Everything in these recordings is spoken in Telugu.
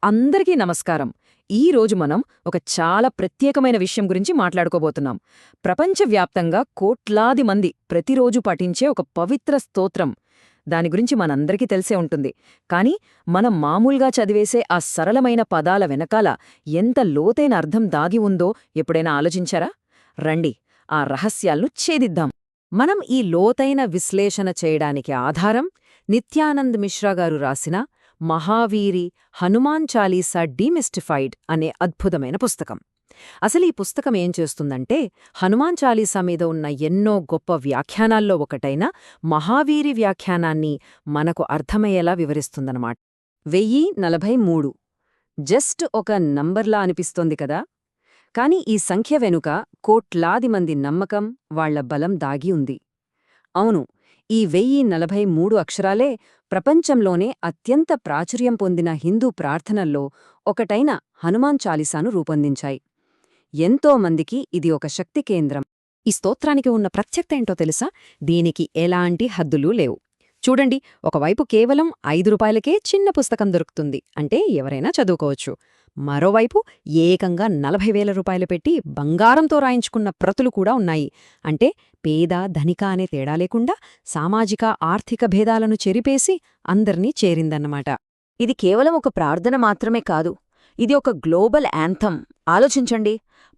అందరికీ నమస్కారం. ఈ రోజు మనం ఒక చాలా ప్రత్యేకమైన విషయం గురించి మాట్లాడుకోబోతున్నాం. ప్రపంచవ్యాప్తంగా కోట్లాది మంది ప్రతిరోజు పఠించే ఒక పవిత్ర స్తోత్రం. దాని గురించి మనందరికీ తెలిసే ఉంటుంది. కానీ మనం మామూలుగా చదివేసే ఆ సరళమైన పదాల వెనకాల ఎంత లోతైన అర్థం దాగి ఉందో ఎప్పుడైనా ఆలోచించారా? రండి, ఆ రహస్యాలను ఛేదిద్దాం. మనం ఈ లోతైన విశ్లేషణ చేయడానికి ఆధారం నిత్యానంద్ మిశ్రా గారు రాసిన మహావీరి హనుమాన్ చాలీసా డీమిస్టిఫైడ్ అనే అద్భుతమైన పుస్తకం. అసలు ఈ పుస్తకం ఏం చేస్తుందంటే, హనుమాన్ చాలీసా మీద ఉన్న ఎన్నో గొప్ప వ్యాఖ్యానాల్లో ఒకటైన మహావీరి వ్యాఖ్యానాన్ని మనకు అర్థమయ్యేలా వివరిస్తుందన్నమాట. 1043 జస్ట్ ఒక నంబర్లా అనిపిస్తోంది కదా? కాని ఈ సంఖ్య వెనుక కోట్లాది మంది నమ్మకం, వాళ్ల బలం దాగి ఉంది. అవును, ఈ 1043 అక్షరాలే ప్రపంచంలోనే అత్యంత ప్రాచుర్యం పొందిన హిందూ ప్రార్థనల్లో ఒకటైన హనుమాన్ చాలీసాను రూపొందించాయి. ఎంతో మందికి ఇది ఒక శక్తి కేంద్రం. ఈ స్తోత్రానికి ఉన్న ప్రత్యేకత ఏంటో తెలుసా? దీనికి ఎలాంటి హద్దులూ లేవు. చూడండి, ఒకవైపు కేవలం 5 రూపాయలకే చిన్న పుస్తకం దొరుకుతుంది, అంటే ఎవరైనా చదువుకోవచ్చు. మరోవైపు ఏకంగా 40,000 రూపాయలు పెట్టి బంగారంతో రాయించుకున్న ప్రతులు కూడా ఉన్నాయి. అంటే పేద ధనిక అనే తేడా లేకుండా సామాజిక ఆర్థిక భేదాలను చెరిపేసి అందర్నీ చేరిందన్నమాట. ఇది కేవలం ఒక ప్రార్థన మాత్రమే కాదు, ఇది ఒక గ్లోబల్ యాంథమ్. ఆలోచించండి,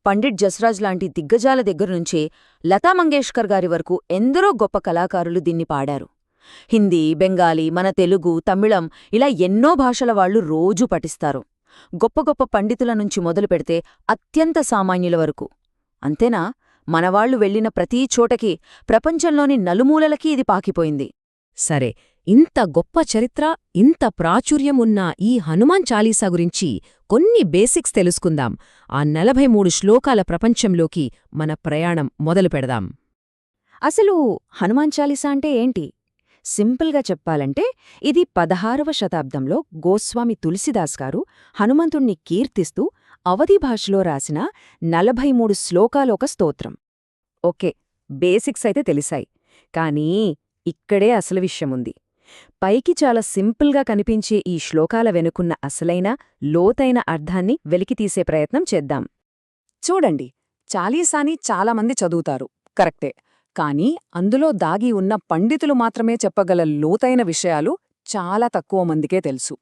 పండిట్ జస్రాజ్ లాంటి దిగ్గజాల దగ్గరుంచే లతా మంగేష్కర్ గారి వరకు ఎందరో గొప్ప కళాకారులు దీన్ని పాడారు. హిందీ, బెంగాలీ, మన తెలుగు, తమిళం ఇలా ఎన్నో భాషల వాళ్లు రోజూ పఠిస్తారు. గొప్ప గొప్ప పండితుల నుంచి మొదలుపెడితే అత్యంత సామాన్యుల వరకు. అంతేనా, మనవాళ్లు వెళ్లిన ప్రతీ చోటకి, ప్రపంచంలోని నలుమూలలకి ఇది పాకిపోయింది. సరే, ఇంత గొప్ప చరిత్ర, ఇంత ప్రాచుర్యం ఉన్న ఈ హనుమాన్ చాలీసా గురించి కొన్ని బేసిక్స్ తెలుసుకుందాం. ఆ 43 శ్లోకాల ప్రపంచంలోకి మన ప్రయాణం మొదలుపెడదాం. అసలు హనుమాన్ చాలీసా అంటే ఏంటి? సింపుల్గా చెప్పాలంటే, ఇది 16వ శతాబ్దంలో గోస్వామి తులసిదాస్ గారు హనుమంతుణ్ణి కీర్తిస్తూ అవధీ భాషలో రాసిన 43 శ్లోకాలొక స్తోత్రం. ఓకే, బేసిక్స్ అయితే తెలిసాయి. కానీ ఇక్కడే అసలు విషయముంది. పైకి చాలా సింపుల్గా కనిపించే ఈ శ్లోకాల వెనుకున్న అసలైన, లోతైన అర్థాన్ని వెలికితీసే ప్రయత్నం చేద్దాం. చూడండి, చాలీసాని చాలామంది చదువుతారు, కరెక్టే. కానీ అందులో దాగి ఉన్న పండితులు మాత్రమే చెప్పగల లోతైన విషయాలు చాలా తక్కువ మందికే తెలుసు.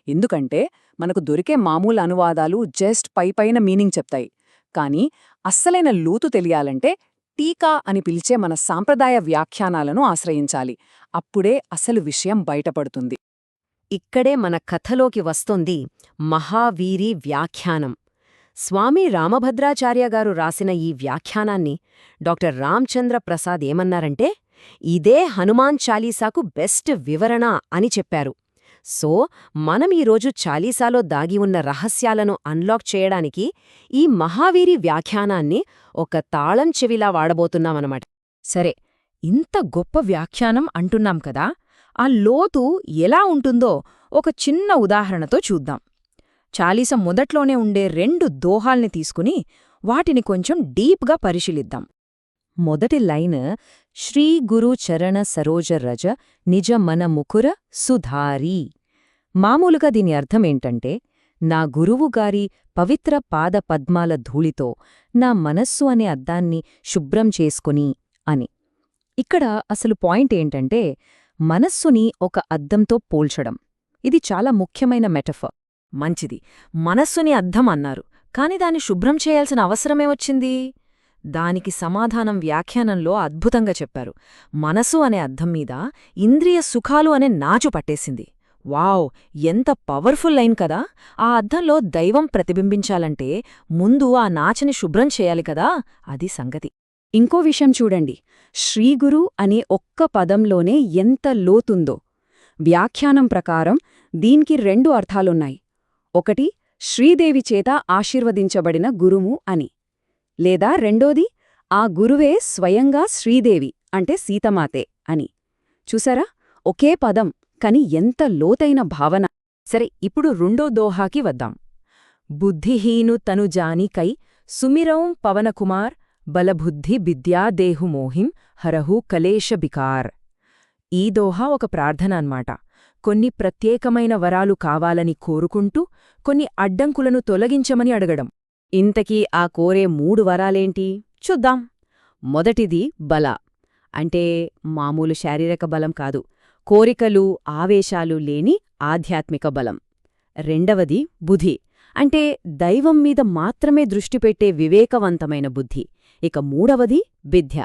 ఎందుకంటే మనకు దొరికే మామూలు అనువాదాలు జస్ట్ పైపైన మీనింగ్ చెప్తాయి. కానీ అస్సలైన లోతు తెలియాలంటే టీకా అని పిలిచే మన సాంప్రదాయ వ్యాఖ్యానాలను ఆశ్రయించాలి. అప్పుడే అసలు విషయం బయటపడుతుంది. ఇక్కడే మన కథలోకి వస్తోంది మహావీరి వ్యాఖ్యానం. స్వామి రామభద్రాచార్య గారు రాసిన ఈ వ్యాఖ్యానాన్ని డాక్టర్ రామచంద్ర ప్రసాద్ ఏమన్నారంటే, ఇదే హనుమాన్ చాలీసాకు బెస్ట్ వివరణ అని చెప్పారు. సో మనం ఈరోజు చాలీసాలో దాగి ఉన్న రహస్యాలను అన్లాక్ చేయడానికి ఈ మహావీరి వ్యాఖ్యానాన్ని ఒక తాళం చెవిలా వాడబోతున్నామన్నమాట. సరే, ఇంత గొప్ప వ్యాఖ్యానం అంటున్నాం కదా, ఆ లోతు ఎలా ఉంటుందో ఒక చిన్న ఉదాహరణతో చూద్దాం. చాలీస మొదట్లోనే ఉండే 2 దోహాల్ని తీసుకుని వాటిని కొంచెం డీప్గా పరిశీలిద్దాం. మొదటి లైన్, శ్రీ గురు చరణ సరోజ రజ నిజ మన ముకుర సుధారీ. మామూలుగా దీని అర్థమేంటంటే, నా గురువుగారి పవిత్ర పాద పద్మాల ధూళితో నా మనస్సు అనే అద్దాన్ని శుభ్రం చేసుకుని అని. ఇక్కడ అసలు పాయింట్ ఏంటంటే, మనస్సుని ఒక అద్దంతో పోల్చడం. ఇది చాలా ముఖ్యమైన మెటఫర్. మంచిది, మనస్సుని అద్దం అన్నారు, కాని దాన్ని శుభ్రం చేయాల్సిన అవసరమే వచ్చింది? దానికి సమాధానం వ్యాఖ్యానంలో అద్భుతంగా చెప్పారు. మనసు అనే అద్దం మీద ఇంద్రియ సుఖాలు అనే నాచు పట్టేసింది. వావ్, ఎంత పవర్ఫుల్ లైన్ కదా! ఆ అద్దంలో దైవం ప్రతిబింబించాలంటే ముందు ఆ నాచని శుభ్రం చేయాలి కదా, అది సంగతి. ఇంకో విషయం చూడండి, శ్రీగురు అనే ఒక్క పదంలోనే ఎంత లోతుందో. వ్యాఖ్యానం ప్రకారం దీనికి 2 అర్థాలున్నాయి. ఒకటి, శ్రీదేవి చేత ఆశీర్వదించబడిన గురుము అని. లేదా రెండోది, ఆ గురువే స్వయంగా శ్రీదేవి అంటే సీతమాతే అని. చూసారా, ఒకే పదం, కాని ఎంత లోతైన భావన. సరే, ఇప్పుడు రెండో దోహాకి వద్దాం. బుద్ధిహీను తను జానికై సుమిరౌం పవనకుమార్ బలబుద్ధి బిద్యాదేహుమోహిం హరహు కలేశ బికార్. ఈ దోహా ఒక ప్రార్థన అన్నమాట. కొన్ని ప్రత్యేకమైన వరాలు కావాలని కోరుకుంటూ కొన్ని అడ్డంకులను తొలగించమని అడగడం. ఇంతకీ ఆ కోరే 3 వరాలేంటి చూద్దాం. మొదటిది బల, అంటే మామూలు శారీరక బలం కాదు, కోరికలు ఆవేశాలు లేని ఆధ్యాత్మిక బలం. రెండవది బుద్ధి, అంటే దైవం మీద మాత్రమే దృష్టి పెట్టే వివేకవంతమైన బుద్ధి. ఇక మూడవది విద్య,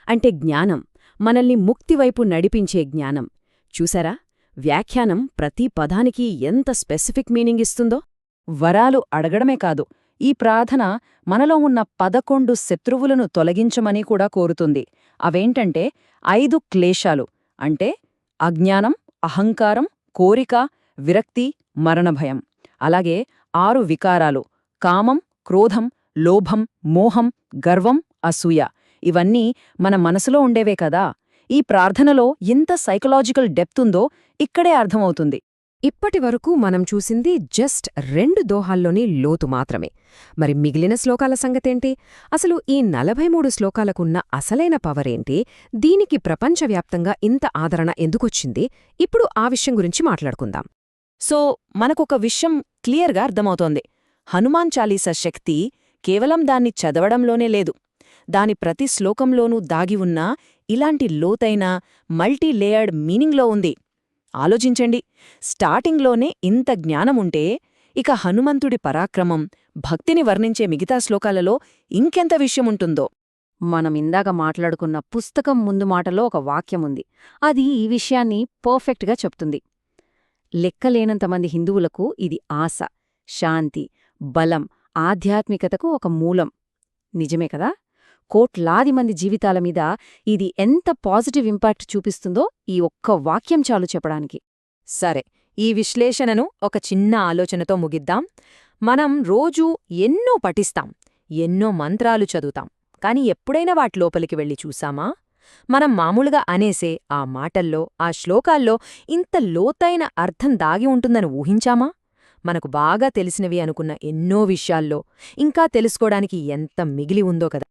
అంటే జ్ఞానం, మనల్ని ముక్తివైపు నడిపించే జ్ఞానం. చూసారా, వ్యాఖ్యానం ప్రతి పదానికి ఎంత స్పెసిఫిక్ మీనింగ్ ఇస్తుందో. వరాలు అడగడమే కాదు, ఈ ప్రార్థన మనలో ఉన్న 11 శత్రువులను తొలగించమని కూడా కోరుతుంది. అవేంటంటే 5 క్లేశాలు, అంటే అజ్ఞానం, అహంకారం, కోరిక, విరక్తి, మరణభయం. అలాగే 6 వికారాలు, కామం, క్రోధం, లోభం, మోహం, గర్వం, అసూయ. ఇవన్నీ మన మనసులో ఉండేవే కదా. ఈ ప్రార్థనలో ఎంత సైకలాజికల్ డెప్త్ ఉందో ఇక్కడే అర్థమవుతుంది. ఇప్పటివరకు మనం చూసింది జస్ట్ 2 దోహాల్లోని లోతు మాత్రమే. మరి మిగిలిన శ్లోకాల సంగతేంటి? అసలు ఈ 43 శ్లోకాలకున్న అసలైన పవరేంటి? దీనికి ప్రపంచవ్యాప్తంగా ఇంత ఆదరణ ఎందుకొచ్చింది? ఇప్పుడు ఆ విషయం గురించి మాట్లాడుకుందాం. సో మనకొక విషయం క్లియర్గా అర్థమవుతోంది. హనుమాన్ చాలీసా శక్తి కేవలం దాన్ని చదవడంలోనే లేదు, దాని ప్రతి శ్లోకంలోనూ దాగి ఉన్న ఇలాంటి లోతైన మల్టీలేయర్డ్ మీనింగ్లో ఉంది. ఆలోచించండి, స్టార్టింగ్లోనే ఇంత జ్ఞానముంటే ఇక హనుమంతుడి పరాక్రమం, భక్తిని వర్ణించే మిగతా శ్లోకాలలో ఇంకెంత విషయముంటుందో. మనమిందాక మాట్లాడుకున్న పుస్తకం ముందు మాటలో ఒక వాక్యముంది, అది ఈ విషయాన్ని పర్ఫెక్ట్గా చెప్తుంది. లెక్కలేనంతమంది హిందువులకు ఇది ఆశ, శాంతి, బలం, ఆధ్యాత్మికతకు ఒక మూలం. నిజమే కదా? కోట్లాది మంది జీవితాల మీద ఇది ఎంత పాజిటివ్ ఇంపాక్ట్ చూపిస్తుందో ఈ ఒక్క వాక్యం చాలు చెప్పడానికి. సరే, ఈ విశ్లేషణను ఒక చిన్న ఆలోచనతో ముగిద్దాం. మనం రోజూ ఎన్నో పఠిస్తాం, ఎన్నో మంత్రాలు చదువుతాం, కాని ఎప్పుడైనా వాటిలోపలికి వెళ్ళి చూసామా? మనం మామూలుగా అనేసే ఆ మాటల్లో, ఆ శ్లోకాల్లో ఇంత లోతైన అర్థం దాగి ఉంటుందని ఊహించామా? మనకు బాగా తెలిసినవి అనుకున్న ఎన్నో విషయాల్లో ఇంకా తెలుసుకోడానికి ఎంత మిగిలి ఉందో కదా.